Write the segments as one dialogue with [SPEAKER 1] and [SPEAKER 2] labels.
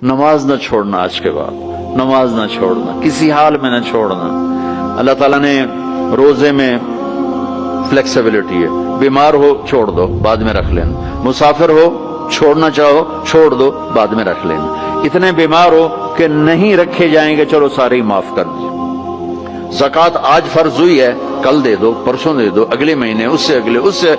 [SPEAKER 1] نماز نہ چھوڑنا، آج کے بعد نماز نہ چھوڑنا، کسی حال میں نہ چھوڑنا۔ اللہ تعالیٰ نے روزے میں فلیکسیبلٹی ہے، بیمار ہو چھوڑ دو بعد میں رکھ لینا، مسافر ہو چھوڑنا چاہو چھوڑ دو بعد میں رکھ لینا، اتنے بیمار ہو کہ نہیں رکھے جائیں گے چلو سارے ہی معاف کر دیں۔ زکوٰۃ آج فرض ہوئی ہے، کل دے دو، پرسوں دے دو، اگلے مہینے، اس سے اگلے، اس سے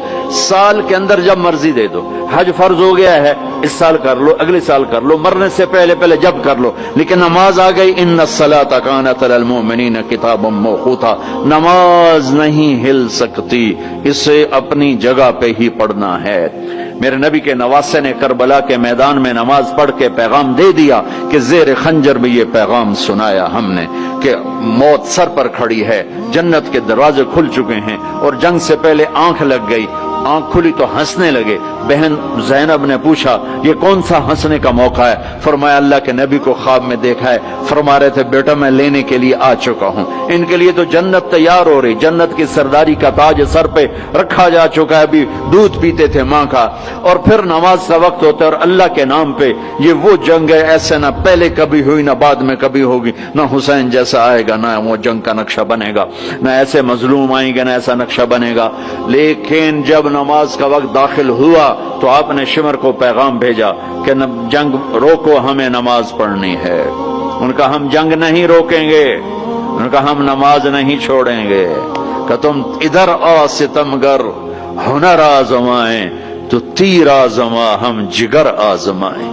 [SPEAKER 1] سال کے اندر جب مرضی دے دو۔ حج فرض ہو گیا ہے، اس سال کر لو، اگلے سال کر لو، مرنے سے پہلے جب کر لو، لیکن نماز آ گئی، ان الصلاۃ کانت علی المؤمنین کتابا موقوتا، نماز نہیں ہل سکتی، اسے اپنی جگہ پہ ہی پڑھنا ہے۔ میرے نبی کے نواسے نے کربلا کے میدان میں نماز پڑھ کے پیغام دے دیا کہ زیر خنجر بھی یہ پیغام سنایا ہم نے کہ موت سر پر کھڑی ہے، جنت کے دروازے کھل چکے ہیں، اور جنگ سے پہلے آنکھ لگ گئی، آنکھ کھلی تو ہنسنے لگے۔ بہن زینب نے پوچھا یہ کون سا ہنسنے کا موقع ہے؟ فرمایا اللہ کے نبی کو خواب میں دیکھا ہے، فرما رہے تھے بیٹا میں لینے کے لیے آ چکا ہوں، ان کے لیے تو جنت تیار ہو رہی، جنت کی سرداری کا تاج سر پہ رکھا جا چکا ہے، ابھی دودھ پیتے تھے ماں کا، اور پھر نماز کا وقت ہوتا ہے اور اللہ کے نام پہ یہ وہ جنگ ہے ایسے نہ پہلے کبھی ہوئی نہ بعد میں کبھی ہوگی، نہ حسین جیسا آئے گا، نہ وہ جنگ کا نقشہ بنے گا، نہ ایسے مظلوم آئیں گے، نہ ایسا نقشہ بنے گا۔ لیکن جب نماز کا وقت داخل ہوا تو آپ نے شمر کو پیغام بھیجا کہ جنگ روکو، ہمیں نماز پڑھنی ہے۔ ان کا ہم جنگ نہیں روکیں گے، ان کا ہم نماز نہیں چھوڑیں گے، کہ تم ادھر آ ستمگر ہنر آزمائیں تو تیر آزما ہم جگر آزمائیں،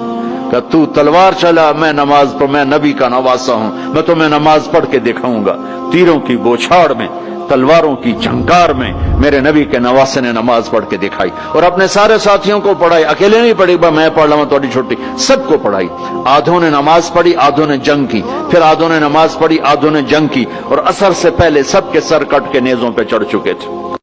[SPEAKER 1] کہ تو تلوار چلا میں نماز پڑھ، میں نبی کا نواسا ہوں، میں تمہیں نماز پڑھ کے دکھاؤں گا۔ تیروں کی بوچھاڑ میں، تلواروں کی جھنکار میں میرے نبی کے نواسے نے نماز پڑھ کے دکھائی، اور اپنے سارے ساتھیوں کو پڑھائی، اکیلے نہیں پڑھی میں پڑھ لوں تھوڑی چھوٹی، سب کو پڑھائی۔ آدھوں نے نماز پڑھی، آدھوں نے جنگ کی، پھر آدھوں نے نماز پڑھی، آدھوں نے جنگ کی، اور عصر سے پہلے سب کے سر کٹ کے نیزوں پہ چڑھ چکے تھے۔